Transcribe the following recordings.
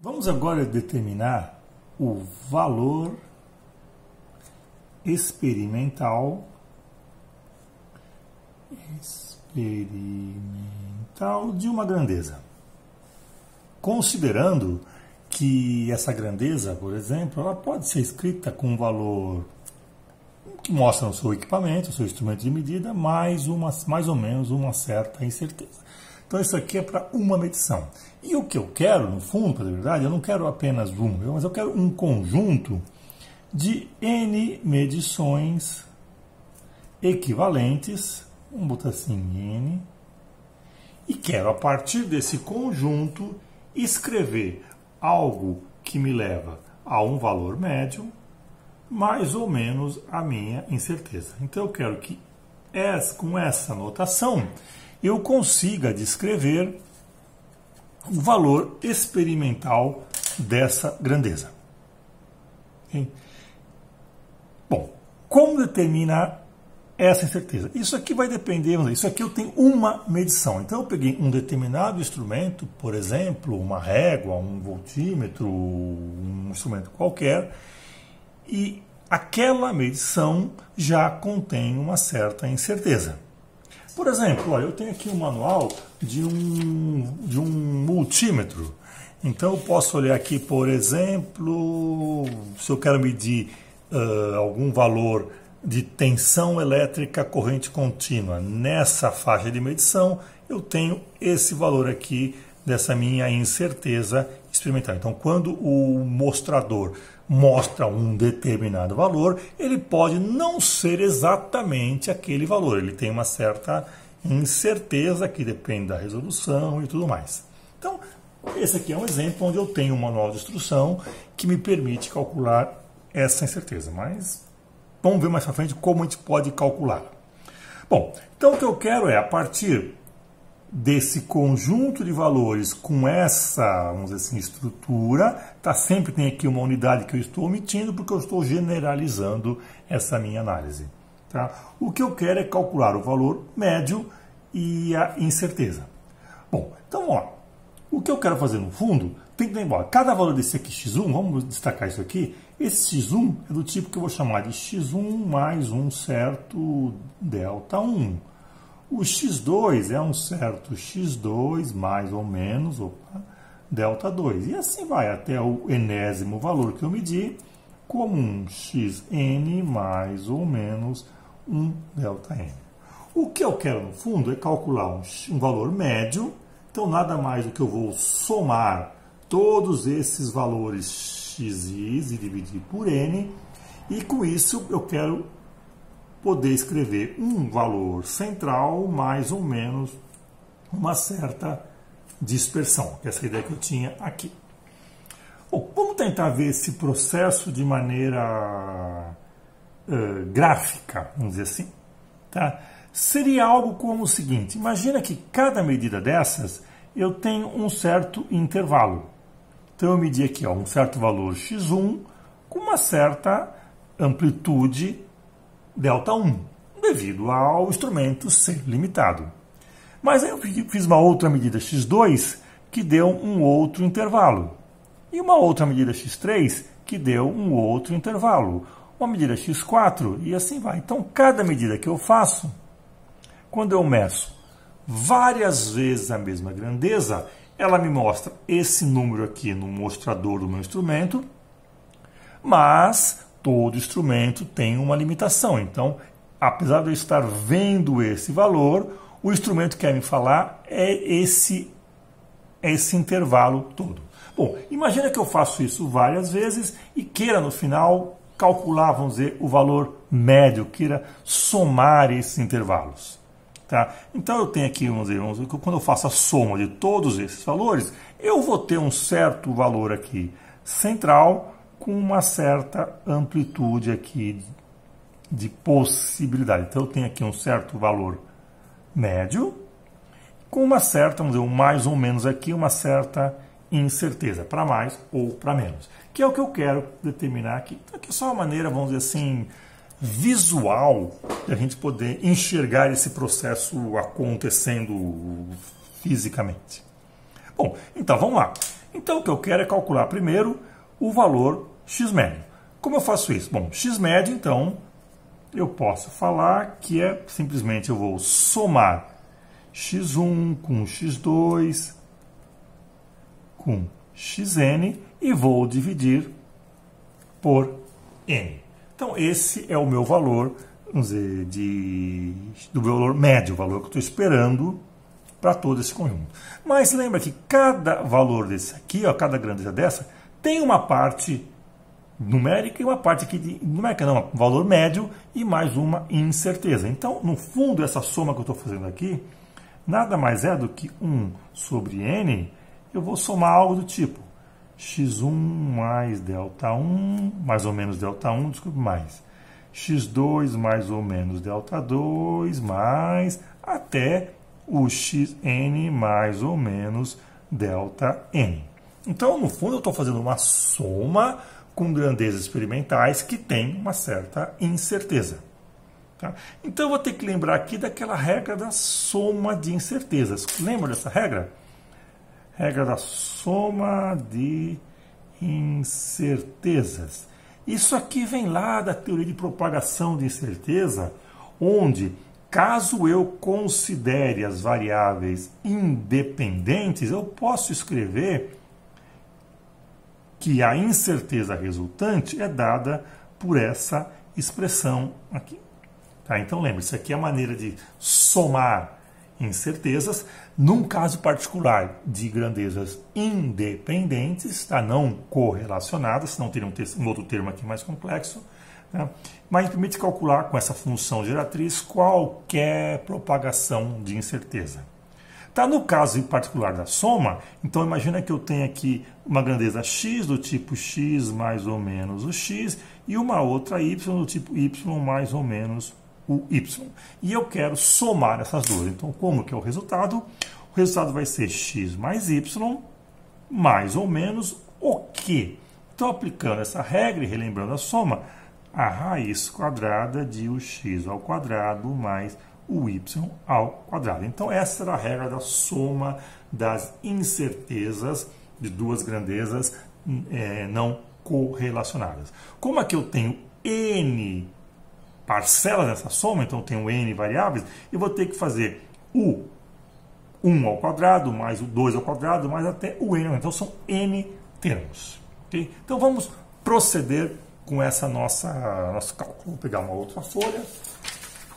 Vamos agora determinar o valor experimental de uma grandeza. Considerando que essa grandeza, por exemplo, ela pode ser escrita com um valor que mostra no seu equipamento, o seu instrumento de medida, mais ou menos uma certa incerteza. Então isso aqui é para uma medição. E o que eu quero, no fundo, na verdade, eu não quero apenas uma, mas eu quero um conjunto de N medições equivalentes, vamos botar assim, N, e quero, a partir desse conjunto, escrever algo que me leva a um valor médio, mais ou menos a minha incerteza. Então eu quero que, com essa notação, eu consiga descrever o valor experimental dessa grandeza. Okay? Bom, como determinar essa incerteza? Isso aqui vai depender, isso aqui eu tenho uma medição. Então eu peguei um determinado instrumento, por exemplo, uma régua, um voltímetro, um instrumento qualquer, e aquela medição já contém uma certa incerteza. Por exemplo, olha, eu tenho aqui um manual de um multímetro. Então eu posso olhar aqui, por exemplo, se eu quero medir algum valor de tensão elétrica corrente contínua. Nessa faixa de medição, eu tenho esse valor aqui dessa minha incerteza experimental. Então, quando o mostrador mostra um determinado valor, ele pode não ser exatamente aquele valor. Ele tem uma certa incerteza que depende da resolução e tudo mais. Então, esse aqui é um exemplo onde eu tenho um manual de instrução que me permite calcular essa incerteza. Mas vamos ver mais para frente como a gente pode calcular. Bom, então o que eu quero é, a partir desse conjunto de valores com essa, vamos dizer assim, estrutura, sempre tem aqui uma unidade que eu estou omitindo porque eu estou generalizando essa minha análise. Tá? O que eu quero é calcular o valor médio e a incerteza. Bom, então, ó, o que eu quero fazer no fundo, tem que lembrar, cada valor desse aqui, x1, vamos destacar isso aqui, esse x1 é do tipo que eu vou chamar de x1 mais um certo delta 1. O x2 é um certo x2 mais ou menos delta 2. E assim vai até o enésimo valor que eu medi, como um xn mais ou menos um delta n. O que eu quero, no fundo, é calcular um valor médio. Então, nada mais do que eu vou somar todos esses valores xis e dividir por n. E com isso, eu quero poder escrever um valor central mais ou menos uma certa dispersão, que é essa ideia que eu tinha aqui. Bom, vamos tentar ver esse processo de maneira gráfica, vamos dizer assim. Tá? Seria algo como o seguinte, imagina que cada medida dessas eu tenho um certo intervalo. Então eu medi aqui um certo valor x1 com uma certa amplitude delta 1, devido ao instrumento ser limitado. Mas aí eu fiz uma outra medida x2 que deu um outro intervalo. E uma outra medida x3 que deu um outro intervalo. Uma medida x4 e assim vai. Então, cada medida que eu faço, quando eu meço várias vezes a mesma grandeza, ela me mostra esse número aqui no mostrador do meu instrumento, mas todo instrumento tem uma limitação. Então, apesar de eu estar vendo esse valor, o instrumento quer me falar esse intervalo todo. Bom, imagina que eu faço isso várias vezes e queira no final calcular, vamos dizer, o valor médio, queira somar esses intervalos. Tá? Então eu tenho aqui, vamos dizer, quando eu faço a soma de todos esses valores, eu vou ter um certo valor aqui central, com uma certa amplitude aqui de possibilidade. Então, eu tenho aqui um certo valor médio, com uma certa, vamos dizer, um mais ou menos aqui, uma certa incerteza, para mais ou para menos. Que é o que eu quero determinar aqui. Então, aqui é só uma maneira, vamos dizer assim, visual, de a gente poder enxergar esse processo acontecendo fisicamente. Bom, então, vamos lá. Então o que eu quero é calcular primeiro o valor x médio. Como eu faço isso? Bom, x médio, então, eu posso falar que é simplesmente eu vou somar x1 com x2 com xn e vou dividir por n. Então, esse é o meu valor, vamos dizer, do valor médio, o valor que eu estou esperando para todo esse conjunto. Mas lembra que cada valor desse aqui, ó, cada grandeza dessa, tem uma parte numérica e uma parte aqui de numérica, não, um valor médio e mais uma incerteza. Então, no fundo, essa soma que eu estou fazendo aqui, nada mais é do que 1 sobre n, eu vou somar algo do tipo x1 mais delta1, mais ou menos delta1, desculpe, mais x2 mais ou menos delta2, mais até o xn mais ou menos delta-n. Então, no fundo, eu estou fazendo uma soma com grandezas experimentais que tem uma certa incerteza. Tá? Então, eu vou ter que lembrar aqui daquela regra da soma de incertezas. Lembra dessa regra? Regra da soma de incertezas. Isso aqui vem lá da teoria de propagação de incerteza, onde, caso eu considere as variáveis independentes, eu posso escrever que a incerteza resultante é dada por essa expressão aqui. Tá? Então, lembre, isso aqui é a maneira de somar incertezas, num caso particular de grandezas independentes, tá? Não correlacionadas, senão teria um outro termo aqui mais complexo, né? Mas permite calcular com essa função geratriz qualquer propagação de incerteza. Tá, no caso em particular da soma, então imagina que eu tenho aqui uma grandeza x do tipo x mais ou menos o x e uma outra y do tipo y mais ou menos o y. E eu quero somar essas duas. Então, como que é o resultado? O resultado vai ser x mais y mais ou menos o quê? Então, aplicando essa regra e relembrando a soma, a raiz quadrada de o x ao quadrado mais o y ao quadrado. Então, essa era a regra da soma das incertezas de duas grandezas não correlacionadas. Como aqui eu tenho n parcelas nessa soma, então eu tenho n variáveis, eu vou ter que fazer o 1 ao quadrado mais o 2 ao quadrado mais até o n. Então, são n termos. Okay? Então, vamos proceder com essa nosso cálculo. Vou pegar uma outra folha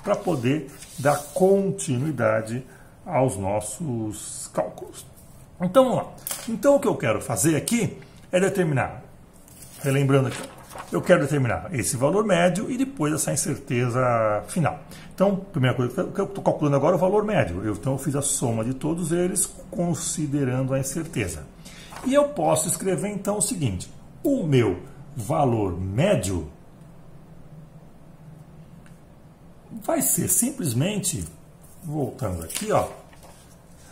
para poder dar continuidade aos nossos cálculos. Então, vamos lá. Então, o que eu quero fazer aqui é determinar, relembrando aqui, eu quero determinar esse valor médio e depois essa incerteza final. Então, primeira coisa que eu estou calculando agora é o valor médio. Então, eu fiz a soma de todos eles considerando a incerteza. E eu posso escrever, então, o seguinte. O meu valor médio vai ser simplesmente, voltando aqui, ó,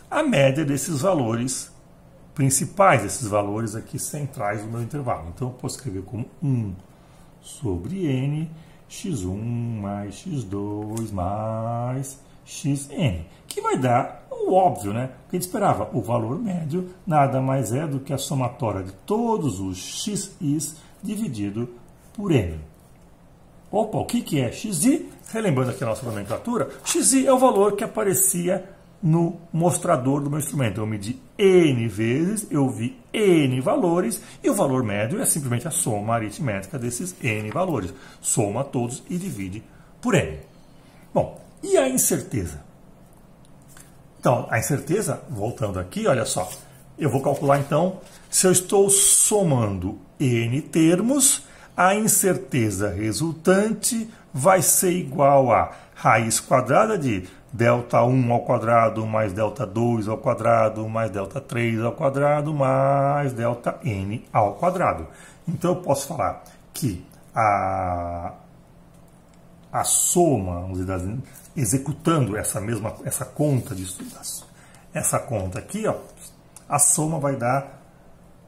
a média desses valores principais, desses valores aqui centrais do meu intervalo. Então, eu posso escrever como 1 sobre n, x1 mais x2 mais xn, que vai dar o óbvio, né? O que a gente esperava, o valor médio nada mais é do que a somatória de todos os xis dividido por n. Opa, o que é xi? Relembrando aqui a nossa nomenclatura, xi é o valor que aparecia no mostrador do meu instrumento. Eu medi n vezes, eu vi n valores, e o valor médio é simplesmente a soma aritmética desses n valores. Soma todos e divide por n. Bom, e a incerteza? Então, a incerteza, voltando aqui, olha só, eu vou calcular então, se eu estou somando n termos, a incerteza resultante vai ser igual a raiz quadrada de delta1 ao quadrado mais delta2 ao quadrado mais delta3 ao quadrado mais delta-n ao quadrado. Então, eu posso falar que a soma, vamos dizer, executando essa conta de estudos, essa conta aqui, ó, a soma vai dar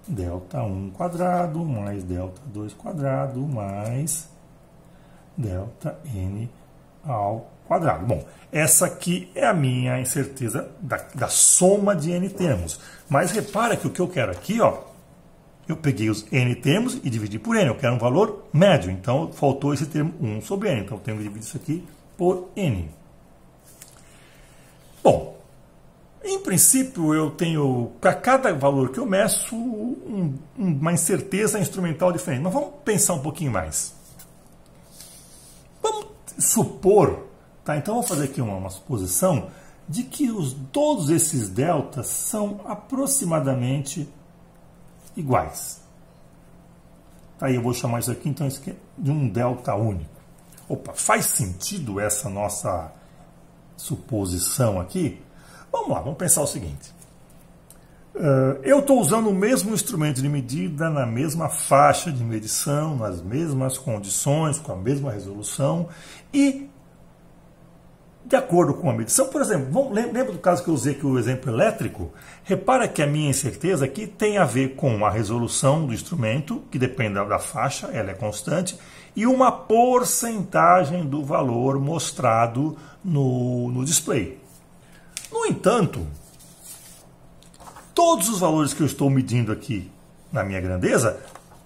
delta1 quadrado mais delta2 quadrado mais delta-n ao quadrado. Bom, essa aqui é a minha incerteza da soma de n termos. Mas repara que o que eu quero aqui, ó, eu peguei os n termos e dividi por n. Eu quero um valor médio. Então, faltou esse termo 1 sobre n. Então, eu tenho que dividir isso aqui por n. Bom, em princípio, eu tenho, para cada valor que eu meço, uma incerteza instrumental diferente. Mas vamos pensar um pouquinho mais. Vamos supor, tá? Então, vou fazer aqui uma suposição de que todos esses deltas são aproximadamente iguais. Aí eu vou chamar isso aqui, então, de um delta único. Opa, faz sentido essa nossa suposição aqui? Vamos lá, vamos pensar o seguinte. Eu estou usando o mesmo instrumento de medida, na mesma faixa de medição, nas mesmas condições, com a mesma resolução, e de acordo com a medição, por exemplo, lembra do caso que eu usei aqui, o exemplo elétrico? Repara que a minha incerteza aqui tem a ver com a resolução do instrumento, que depende da faixa, ela é constante, e uma porcentagem do valor mostrado no display. No entanto, todos os valores que eu estou medindo aqui na minha grandeza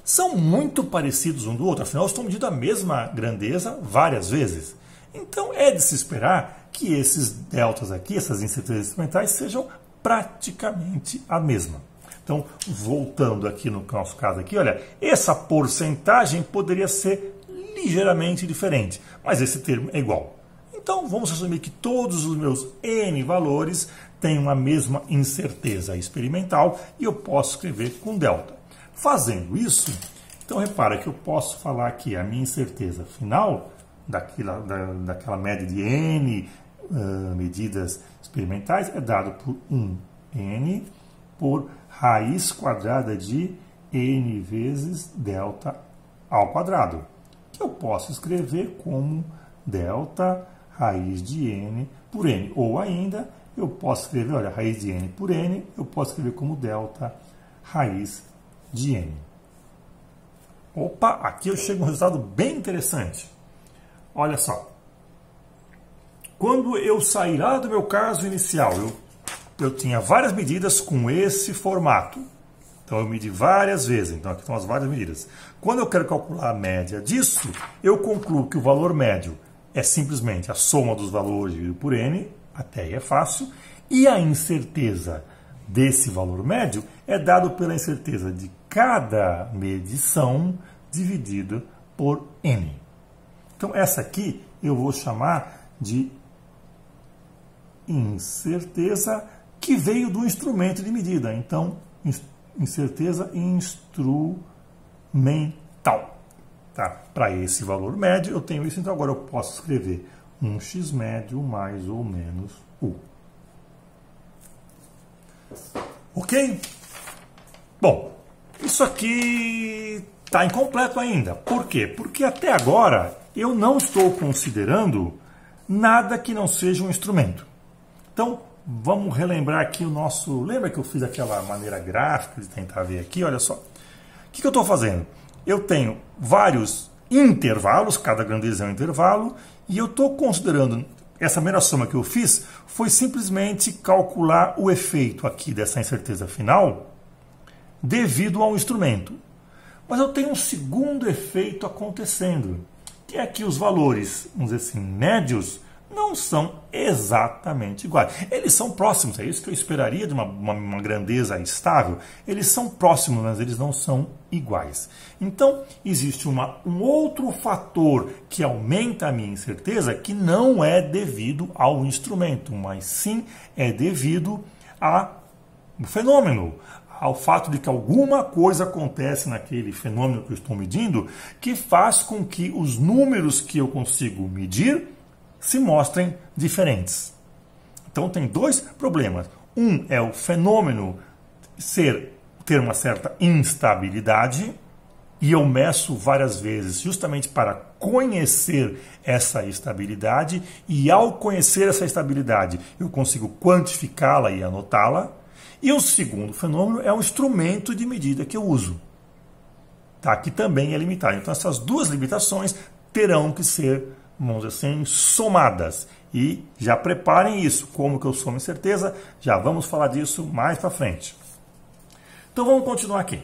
são muito parecidos um do outro, afinal eu estou medindo a mesma grandeza várias vezes. Então é de se esperar que esses deltas aqui, essas incertezas instrumentais, sejam praticamente a mesma. Então, voltando aqui no nosso caso aqui, olha, essa porcentagem poderia ser ligeiramente diferente, mas esse termo é igual. Então, vamos assumir que todos os meus n valores têm uma mesma incerteza experimental e eu posso escrever com delta. Fazendo isso, então repara que eu posso falar aqui a minha incerteza final daquela média de n medidas experimentais é dado por 1n por raiz quadrada de n vezes delta ao quadrado, que eu posso escrever como delta raiz de n por n, ou ainda eu posso escrever, olha, raiz de n por n, eu posso escrever como delta raiz de n. Opa, aqui eu chego a um resultado bem interessante. Olha só, quando eu saí lá do meu caso inicial, eu tinha várias medidas com esse formato. Então eu medi várias vezes, então aqui estão as várias medidas. Quando eu quero calcular a média disso, eu concluo que o valor médio é simplesmente a soma dos valores dividido por n, até aí é fácil, e a incerteza desse valor médio é dado pela incerteza de cada medição dividida por n. Então, essa aqui eu vou chamar de incerteza que veio do instrumento de medida. Então, incerteza instrumental. Tá? Para esse valor médio, eu tenho isso. Então, agora eu posso escrever 1x médio mais ou menos u. Ok? Bom, isso aqui está incompleto ainda. Por quê? Porque até agora eu não estou considerando nada que não seja um instrumento. Então, vamos relembrar aqui o nosso... Lembra que eu fiz aquela maneira gráfica de tentar ver aqui? Olha só. O que eu estou fazendo? Eu tenho vários intervalos, cada grandeza é um intervalo, e eu estou considerando... Essa primeira soma que eu fiz foi simplesmente calcular o efeito aqui dessa incerteza final devido ao instrumento. Mas eu tenho um segundo efeito acontecendo, que é que os valores, vamos dizer assim, médios, não são exatamente iguais. Eles são próximos, é isso que eu esperaria de uma grandeza estável. Eles são próximos, mas eles não são iguais. Então, existe um outro fator que aumenta a minha incerteza, que não é devido ao instrumento, mas sim é devido ao fenômeno, ao fato de que alguma coisa acontece naquele fenômeno que eu estou medindo, que faz com que os números que eu consigo medir se mostrem diferentes. Então tem dois problemas. Um é o fenômeno ter uma certa instabilidade, e eu meço várias vezes justamente para conhecer essa estabilidade, e ao conhecer essa estabilidade eu consigo quantificá-la e anotá-la. E o segundo fenômeno é o instrumento de medida que eu uso, tá? Que também é limitado. Então essas duas limitações terão que ser vamos dizer assim, somadas. E já preparem isso. Como que eu somo incerteza? Já vamos falar disso mais para frente. Então vamos continuar aqui.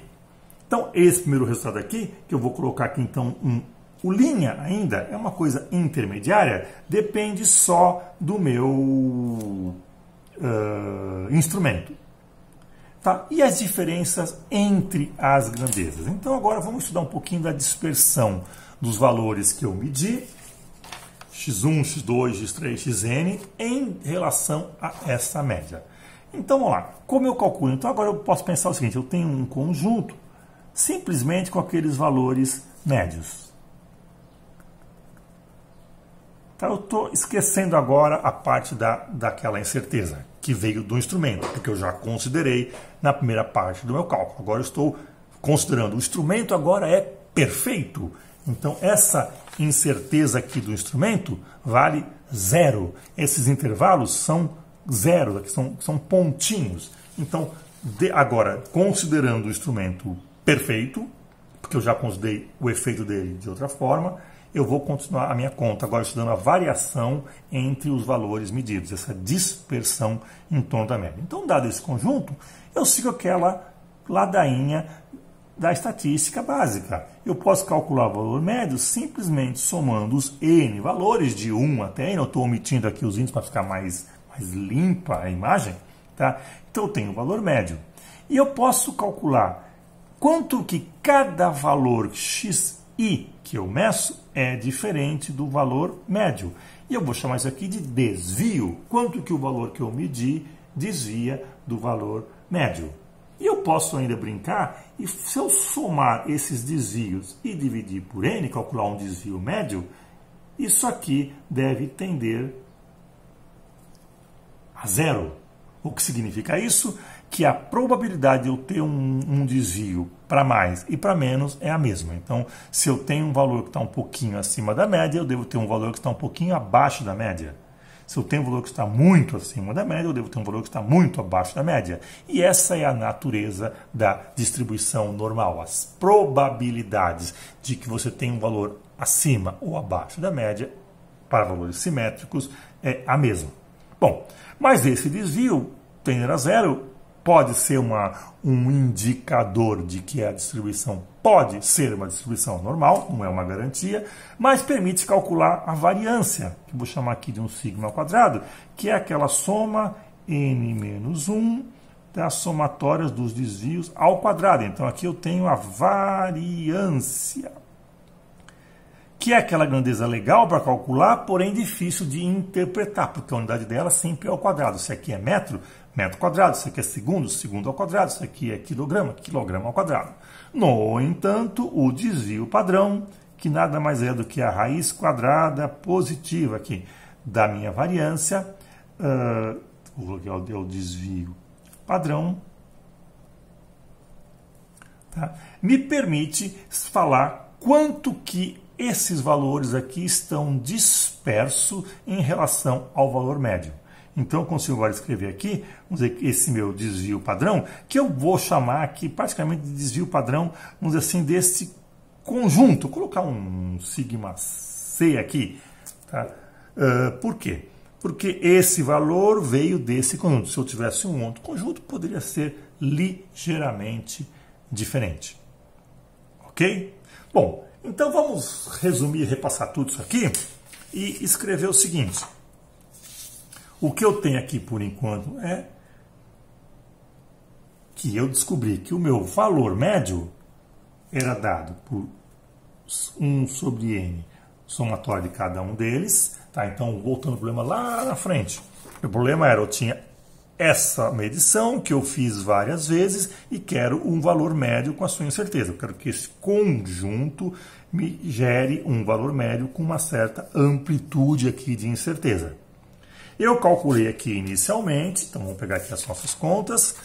Então esse primeiro resultado aqui, que eu vou colocar aqui então o linha ainda, é uma coisa intermediária, depende só do meu instrumento. Tá? E as diferenças entre as grandezas? Então agora vamos estudar um pouquinho da dispersão dos valores que eu medi, x1, x2, x3, xn, em relação a essa média. Então vamos lá, como eu calculo? Então agora eu posso pensar o seguinte, eu tenho um conjunto simplesmente com aqueles valores médios. Então eu estou esquecendo agora a parte daquela incerteza que veio do instrumento, porque eu já considerei na primeira parte do meu cálculo. Agora eu estou considerando o instrumento agora é perfeito. Então essa incerteza aqui do instrumento vale 0. Esses intervalos são 0, aqui são pontinhos. Então agora, considerando o instrumento perfeito, porque eu já considerei o efeito dele de outra forma, eu vou continuar a minha conta agora estudando a variação entre os valores medidos, essa dispersão em torno da média. Então, dado esse conjunto, eu sigo aquela ladainha da estatística básica. Eu posso calcular o valor médio simplesmente somando os n valores de 1 até n. Eu estou omitindo aqui os índices para ficar mais limpa a imagem. Tá? Então, eu tenho o valor médio. E eu posso calcular quanto que cada valor xi que eu meço é diferente do valor médio. E eu vou chamar isso aqui de desvio. Quanto que o valor que eu medi desvia do valor médio. E eu posso ainda brincar, e se eu somar esses desvios e dividir por n, calcular um desvio médio, isso aqui deve tender a 0. O que significa isso? Que a probabilidade de eu ter um desvio para mais e para menos é a mesma. Então, se eu tenho um valor que está um pouquinho acima da média, eu devo ter um valor que está um pouquinho abaixo da média. Se eu tenho um valor que está muito acima da média, eu devo ter um valor que está muito abaixo da média. E essa é a natureza da distribuição normal. As probabilidades de que você tenha um valor acima ou abaixo da média para valores simétricos é a mesma. Bom, mas esse desvio tender a 0 pode ser um indicador de que a distribuição pode ser uma distribuição normal, não é uma garantia, mas permite calcular a variância, que vou chamar aqui de um sigma ao quadrado, que é aquela soma n menos 1 das somatórias dos desvios ao quadrado. Então aqui eu tenho a variância, que é aquela grandeza legal para calcular, porém difícil de interpretar, porque a unidade dela sempre é ao quadrado. Se aqui é metro, metro quadrado. Se aqui é segundo, segundo ao quadrado. Se aqui é quilograma, quilograma ao quadrado. No entanto, o desvio padrão, que nada mais é do que a raiz quadrada positiva aqui da minha variância, o desvio padrão, tá? Me permite falar quanto que esses valores aqui estão dispersos em relação ao valor médio. Então, eu consigo agora escrever aqui, vamos dizer, esse meu desvio padrão, que eu vou chamar aqui praticamente de desvio padrão, vamos dizer assim, desse conjunto. Vou colocar um sigma C aqui. Tá? Por quê? Porque esse valor veio desse conjunto. Se eu tivesse um outro conjunto, poderia ser ligeiramente diferente. Ok? Bom, então vamos resumir, repassar tudo isso aqui e escrever o seguinte. O que eu tenho aqui por enquanto é que eu descobri que o meu valor médio era dado por 1 sobre n, somatório de cada um deles. Tá? Então, voltando ao problema lá na frente. O problema era, eu tinha essa medição que eu fiz várias vezes e quero um valor médio com a sua incerteza. Eu quero que esse conjunto me gere um valor médio com uma certa amplitude aqui de incerteza. Eu calculei aqui inicialmente, então vamos pegar aqui as nossas contas,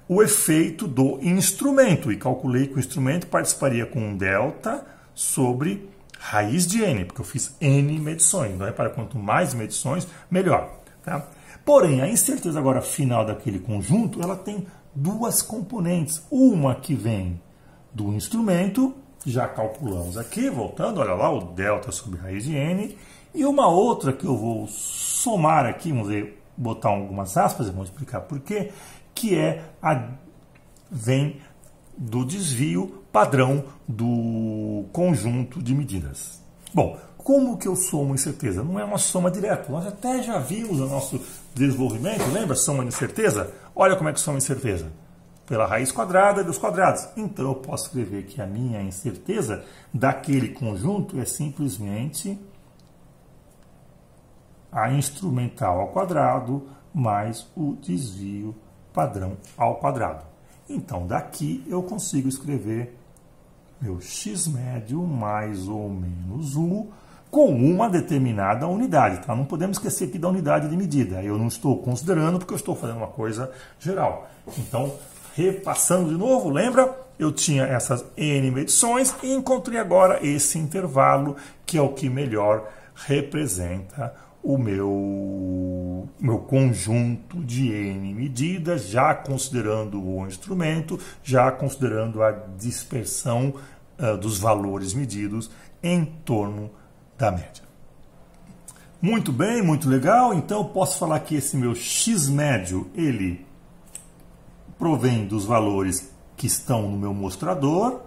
o efeito do instrumento. E calculei que o instrumento participaria com um delta sobre raiz de n, porque eu fiz n medições. Então, repara, quanto mais medições, melhor. Tá? Porém, a incerteza agora final daquele conjunto, ela tem duas componentes. Uma que vem do instrumento já calculamos aqui, voltando, olha lá, o delta sobre raiz de n. E uma outra que eu vou somar aqui, vamos ver, botar algumas aspas, e vamos explicar por quê, que vem do desvio padrão do conjunto de medidas. Bom, como que eu somo incerteza? Não é uma soma direta. Nós até já vimos no nosso desenvolvimento, lembra? Soma de incerteza? Olha como é que soma incerteza. Pela raiz quadrada dos quadrados. Então eu posso escrever que a minha incerteza daquele conjunto é simplesmente a instrumental ao quadrado mais o desvio padrão ao quadrado. Então daqui eu consigo escrever meu x médio mais ou menos u com uma determinada unidade. Tá? Não podemos esquecer aqui da unidade de medida. Eu não estou considerando porque eu estou fazendo uma coisa geral. Então, repassando de novo, lembra? Eu tinha essas n medições e encontrei agora esse intervalo que é o que melhor representa o meu conjunto de n medidas, já considerando o instrumento, já considerando a dispersão dos valores medidos em torno da média. Muito bem, muito legal. Então eu posso falar que esse meu x médio, ele provém dos valores que estão no meu mostrador.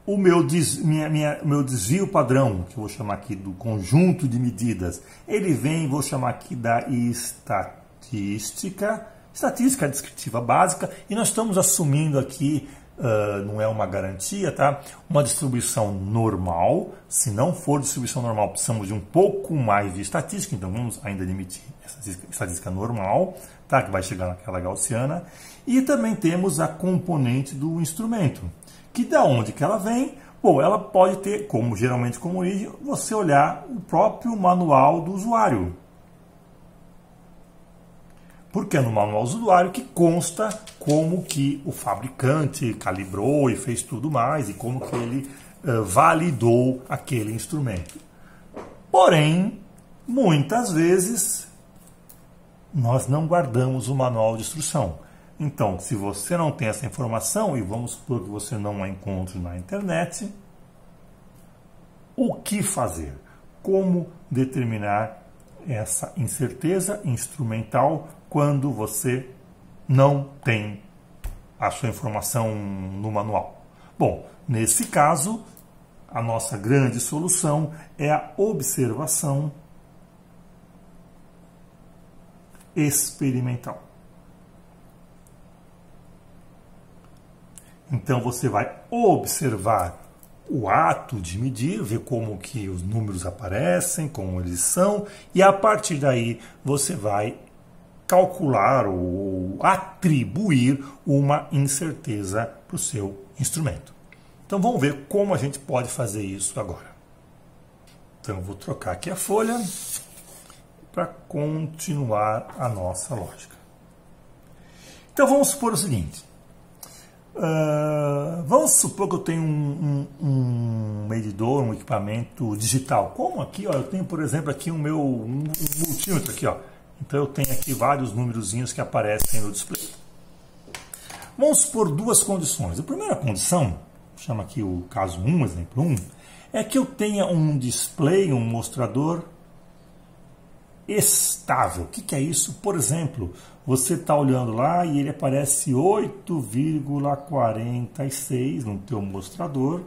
O meu desvio padrão, que eu vou chamar aqui do conjunto de medidas, ele vem, vou chamar aqui da estatística descritiva básica, e nós estamos assumindo aqui, não é uma garantia, tá? Uma distribuição normal. Se não for distribuição normal, precisamos de um pouco mais de estatística, então vamos ainda admitir essa estatística normal, tá? Que vai chegar naquela gaussiana. E também temos a componente do instrumento, que da onde que ela vem? Bom, ela pode ter, como geralmente como origem, você olhar o próprio manual do usuário. Porque é no manual do usuário que consta como que o fabricante calibrou e fez tudo mais, e como que ele validou aquele instrumento. Porém, muitas vezes, nós não guardamos o manual de instrução. Então, se você não tem essa informação, e vamos supor que você não a encontre na internet, o que fazer? Como determinar essa incerteza instrumental quando você não tem a sua informação no manual? Bom, nesse caso, a nossa grande solução é a observação experimental. Então você vai observar o ato de medir, ver como que os números aparecem, como eles são, e a partir daí você vai calcular ou atribuir uma incerteza para o seu instrumento. Então vamos ver como a gente pode fazer isso agora. Então eu vou trocar aqui a folha para continuar a nossa lógica. Então vamos supor o seguinte. Vamos supor que eu tenho um medidor, um equipamento digital. Como aqui, ó, eu tenho, por exemplo, aqui um multímetro aqui, ó. Então eu tenho aqui vários númerozinhos que aparecem no display. Vamos supor duas condições. A primeira condição, chama aqui o caso 1, exemplo 1, é que eu tenha um display, um mostrador estável. O que é isso? Por exemplo, você está olhando lá e ele aparece 8,46 no teu mostrador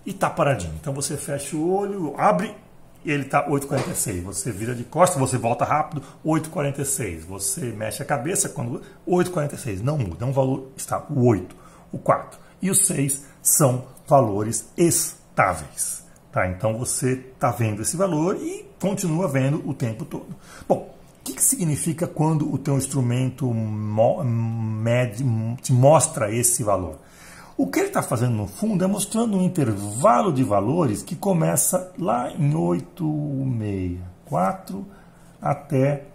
e está paradinho. Então você fecha o olho, abre e ele está 8,46. Você vira de costas, você volta rápido, 8,46. Você mexe a cabeça quando 8,46. Não muda, é um valor, está o 8, o 4 e o 6 são valores estáveis. Tá? Então você está vendo esse valor e continua vendo o tempo todo. Bom, o que significa quando o teu instrumento te mostra esse valor? O que ele está fazendo no fundo é mostrando um intervalo de valores que começa lá em 8,64 até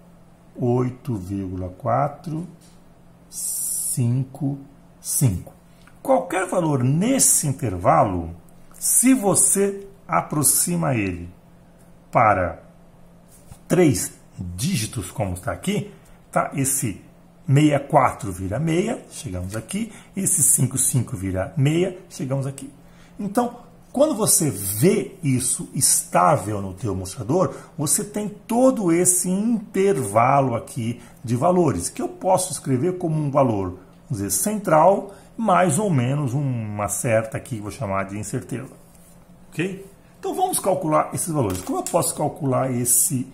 8,455. Qualquer valor nesse intervalo, se você aproxima ele para 3 dígitos, como está aqui, tá? Esse 64 vira 6, chegamos aqui. Esse 55 vira 6, chegamos aqui. Então, quando você vê isso estável no teu mostrador, você tem todo esse intervalo aqui de valores, que eu posso escrever como um valor, vamos dizer, central, mais ou menos uma certa aqui, vou chamar de incerteza. Ok? Então vamos calcular esses valores. Como eu posso calcular esse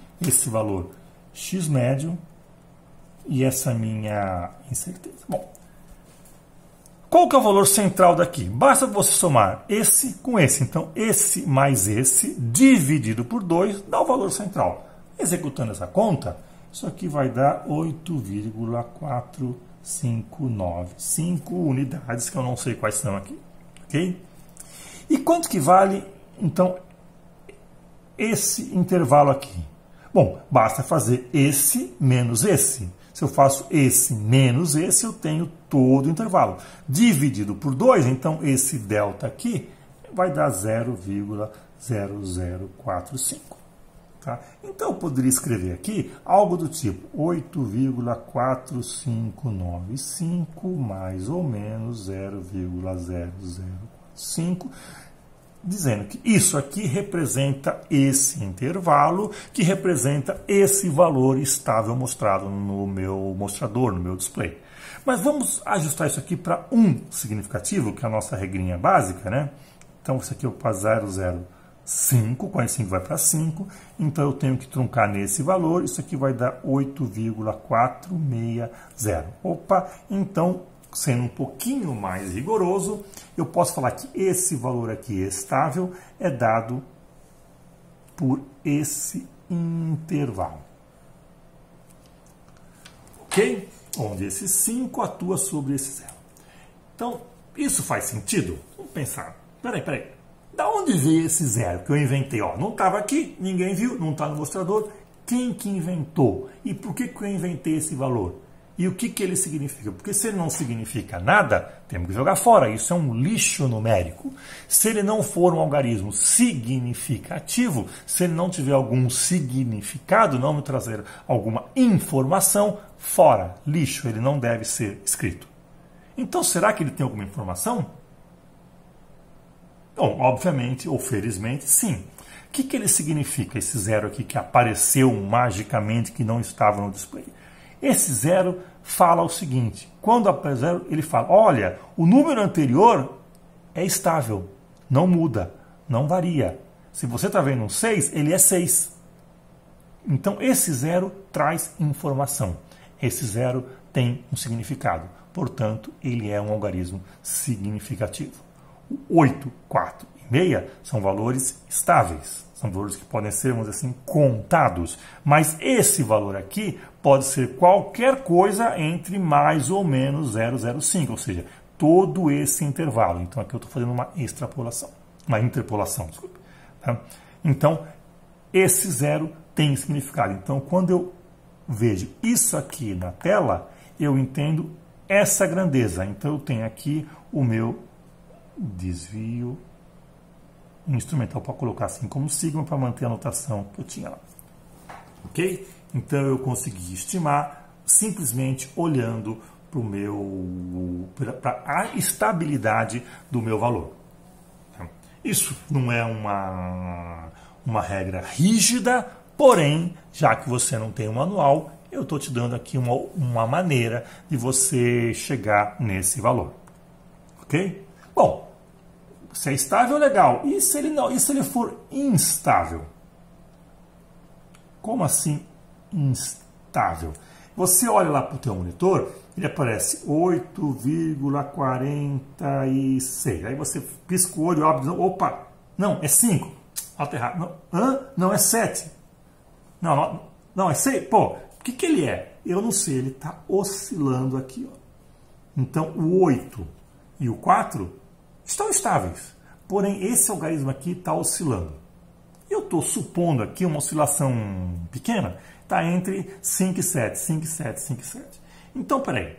valor? X médio e essa minha incerteza. Bom, qual que é o valor central daqui? Basta você somar esse com esse. Então, esse mais esse, dividido por 2, dá o valor central. Executando essa conta, isso aqui vai dar 8,459. 5 unidades, que eu não sei quais são aqui. Ok? E quanto que vale, então, esse intervalo aqui? Bom, basta fazer esse menos esse. Se eu faço esse menos esse, eu tenho todo o intervalo. Dividido por 2, então esse delta aqui vai dar 0,0045. Tá? Então eu poderia escrever aqui algo do tipo 8,4595 mais ou menos 0,0045, dizendo que isso aqui representa esse intervalo, que representa esse valor estável mostrado no meu mostrador, no meu display. Mas vamos ajustar isso aqui para um significativo, que é a nossa regrinha básica, né? Então, isso aqui eu passo 0,05, 45 vai para 5, então eu tenho que truncar nesse valor, isso aqui vai dar 8,460. Opa, então, sendo um pouquinho mais rigoroso, eu posso falar que esse valor aqui estável é dado por esse intervalo. Ok? Onde esse 5 atua sobre esse 0. Então, isso faz sentido? Vamos pensar. Peraí. Da onde veio esse 0 que eu inventei? Ó, não estava aqui, ninguém viu, não está no mostrador. Quem que inventou? E por que eu inventei esse valor? E o que ele significa? Porque se ele não significa nada, temos que jogar fora. Isso é um lixo numérico. Se ele não for um algarismo significativo, se ele não tiver algum significado, não me trazer alguma informação, fora, lixo, ele não deve ser escrito. Então, será que ele tem alguma informação? Bom, obviamente, ou felizmente, sim. O que ele significa, esse 0 aqui que apareceu magicamente, que não estava no display? Esse 0 fala o seguinte, quando aparece 0, ele fala, olha, o número anterior é estável, não muda, não varia. Se você está vendo um 6, ele é 6. Então, esse 0 traz informação. Esse 0 tem um significado. Portanto, ele é um algarismo significativo. O 8, 4 e meia são valores estáveis. São valores que podem ser, vamos dizer assim, contados. Mas esse valor aqui pode ser qualquer coisa entre mais ou menos 0,05, ou seja, todo esse intervalo. Então, aqui eu estou fazendo uma extrapolação, uma interpolação, desculpe. Tá? Então, esse 0 tem significado. Então, quando eu vejo isso aqui na tela, eu entendo essa grandeza. Então, eu tenho aqui o meu desvio instrumental para colocar assim como sigma para manter a notação que eu tinha lá. Ok? Então eu consegui estimar simplesmente olhando para a estabilidade do meu valor. Isso não é uma regra rígida, porém, já que você não tem um manual, eu estou te dando aqui uma maneira de você chegar nesse valor. Ok? Bom, se é estável, legal. E se ele não? E se ele for instável? Como assim instável? Você olha lá para o teu monitor, ele aparece 8,46. Aí você pisca o olho, abre, opa, não, é 5. Alta errado. Não, é 7. Não, é 6. Pô, o que ele é? Eu não sei, ele está oscilando aqui. Ó. Então, o 8 e o 4 estão estáveis, porém esse algarismo aqui está oscilando. Eu estou supondo aqui uma oscilação pequena, está entre 5 e 7, 5 e 7, 5 e 7. Então, peraí,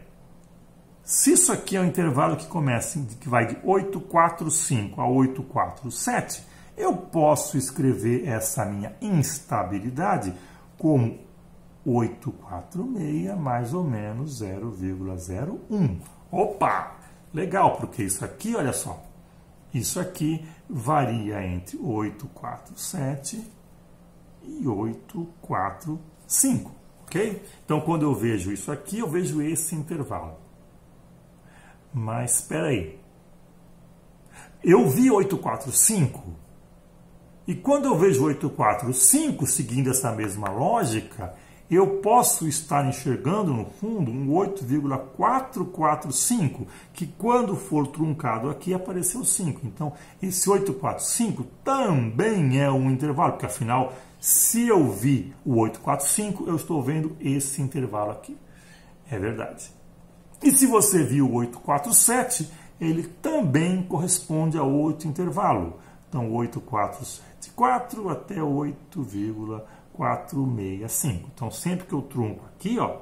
se isso aqui é um intervalo que começa, que vai de 845 a 847, eu posso escrever essa minha instabilidade como 846 mais ou menos 0,01. Opa! Legal, porque isso aqui, olha só, isso aqui varia entre 847 e 845, ok? Então, quando eu vejo isso aqui, eu vejo esse intervalo. Mas, espera aí. Eu vi 845, e quando eu vejo 845, seguindo essa mesma lógica, eu posso estar enxergando, no fundo, um 8,445, que quando for truncado aqui, apareceu 5. Então, esse 845 também é um intervalo, porque afinal, se eu vi o 845, eu estou vendo esse intervalo aqui. É verdade. E se você viu o 847, ele também corresponde a outro intervalo. Então, 8474 até 8,465. Então, sempre que eu trunco aqui, ó,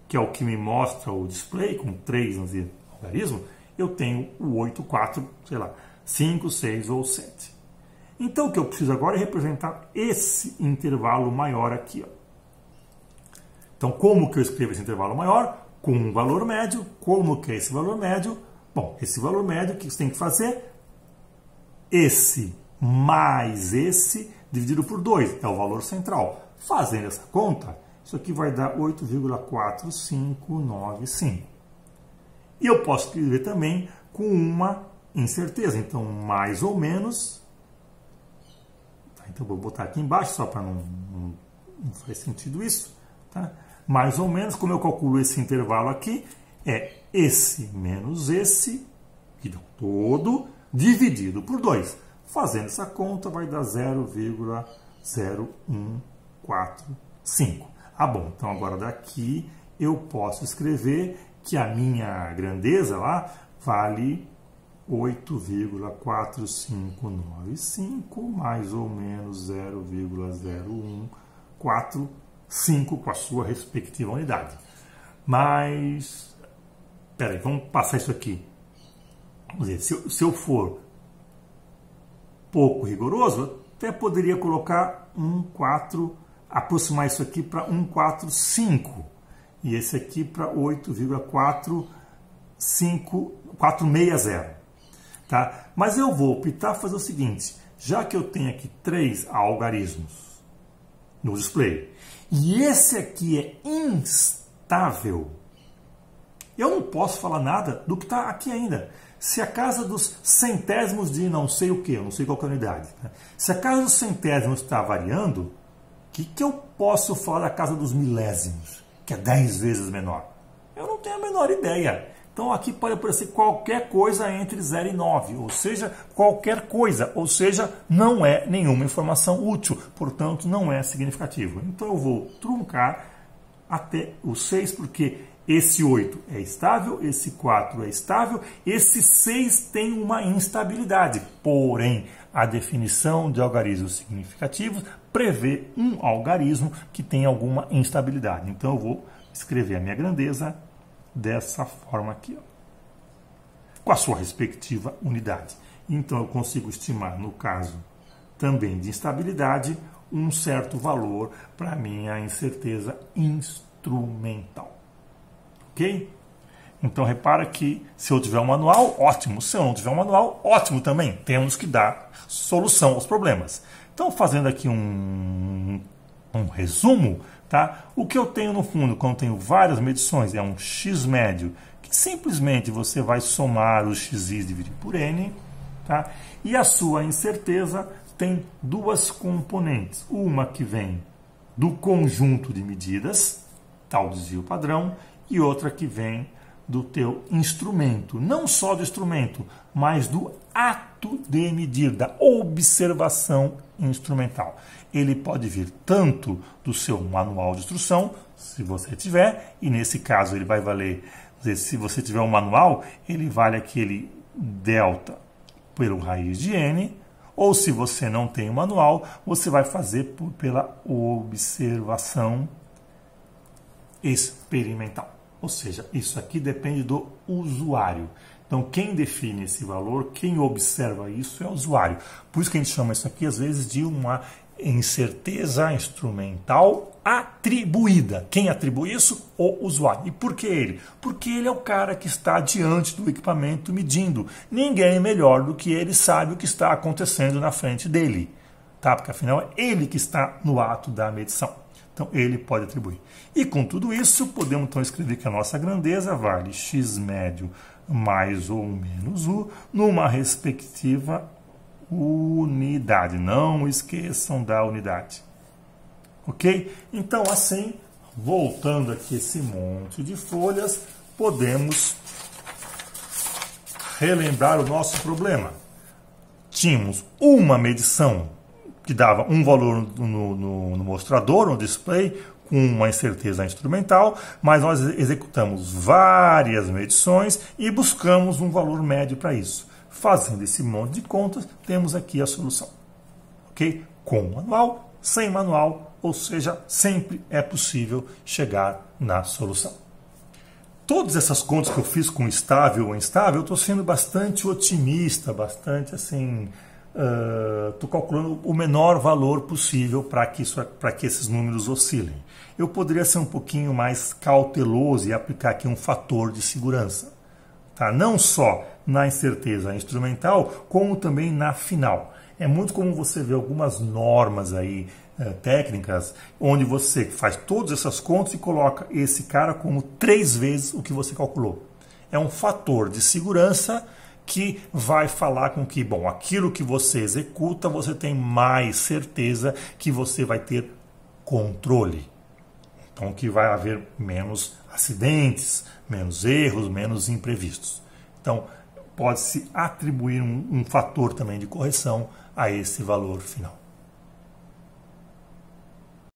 que é o que me mostra o display, com 3 no algarismo, eu tenho o 84, sei lá, 5, 6 ou 7. Então, o que eu preciso agora é representar esse intervalo maior aqui, ó. Então, como que eu escrevo esse intervalo maior? Com um valor médio. Como que é esse valor médio? Bom, esse valor médio, o que você tem que fazer? Esse mais esse dividido por 2, é o valor central. Fazendo essa conta, isso aqui vai dar 8,4595. E eu posso escrever também com uma incerteza. Então, mais ou menos... Então, vou botar aqui embaixo, só para não faz sentido isso. Tá? Mais ou menos, como eu calculo esse intervalo aqui, é esse menos esse, que dá todo, dividido por 2. Fazendo essa conta, vai dar 0,0145. Ah, bom, então agora daqui eu posso escrever que a minha grandeza lá vale 8,4595 mais ou menos 0,0145 com a sua respectiva unidade. Mas, peraí, vamos passar isso aqui. Vamos dizer, se eu for pouco rigoroso, eu até poderia colocar 1,4, aproximar isso aqui para 1,45 e esse aqui para 8,460. Tá? Mas eu vou optar fazer o seguinte, já que eu tenho aqui 3 algarismos no display, e esse aqui é instável, eu não posso falar nada do que está aqui ainda. Se a casa dos centésimos de não sei o que, eu não sei qual que é a unidade, né? Se a casa dos centésimos está variando, o que eu posso falar da casa dos milésimos, que é 10 vezes menor? Eu não tenho a menor ideia. Então aqui pode aparecer qualquer coisa entre 0 e 9, ou seja, qualquer coisa, ou seja, não é nenhuma informação útil, portanto não é significativo. Então eu vou truncar até o 6, porque esse 8 é estável, esse 4 é estável, esse 6 tem uma instabilidade, porém a definição de algarismos significativos prevê um algarismo que tem alguma instabilidade. Então eu vou escrever a minha grandeza dessa forma aqui, ó, com a sua respectiva unidade. Então eu consigo estimar, no caso também de instabilidade, um certo valor para a minha incerteza instrumental. Ok? Então repara que se eu tiver um manual, ótimo. Se eu não tiver um manual, ótimo também. Temos que dar solução aos problemas. Então, fazendo aqui um resumo, tá? O que eu tenho no fundo, quando eu tenho várias medições, é um x médio, que simplesmente você vai somar os xi dividido por n, tá? E a sua incerteza tem duas componentes. Uma que vem do conjunto de medidas, tal desvio padrão, e outra que vem do teu instrumento. Não só do instrumento, mas do ato de medir, da observação instrumental. Ele pode vir tanto do seu manual de instrução, se você tiver, e nesse caso ele vai valer, se você tiver um manual, ele vale aquele delta pelo raiz de n, ou se você não tem o manual, você vai fazer pela observação experimental. Ou seja, isso aqui depende do usuário. Então, quem define esse valor, quem observa isso é o usuário. Por isso que a gente chama isso aqui, às vezes, de uma incerteza instrumental atribuída. Quem atribui isso? O usuário. E por que ele? Porque ele é o cara que está diante do equipamento medindo. Ninguém melhor do que ele sabe o que está acontecendo na frente dele. Tá? Porque afinal é ele que está no ato da medição. Então ele pode atribuir. E com tudo isso, podemos então escrever que a nossa grandeza vale x médio mais ou menos u numa respectiva unidade. Não esqueçam da unidade. Ok? Então, assim, voltando aqui esse monte de folhas, podemos relembrar o nosso problema. Tínhamos uma medição que dava um valor no mostrador, no display, com uma incerteza instrumental, mas nós executamos várias medições e buscamos um valor médio para isso. Fazendo esse monte de contas, temos aqui a solução. Ok? Com manual, sem manual, ou seja, sempre é possível chegar na solução. Todas essas contas que eu fiz com estável ou instável, eu estou sendo bastante otimista, bastante assim, estou calculando o menor valor possível para que esses números oscilem. Eu poderia ser um pouquinho mais cauteloso e aplicar aqui um fator de segurança. Tá? Não só na incerteza instrumental, como também na final. É muito comum você ver algumas normas aí, técnicas, onde você faz todas essas contas e coloca esse cara como 3 vezes o que você calculou. É um fator de segurança que vai falar com que, bom, aquilo que você executa, você tem mais certeza que você vai ter controle. Então, que vai haver menos acidentes, menos erros, menos imprevistos. Então, pode-se atribuir um fator também de correção a esse valor final.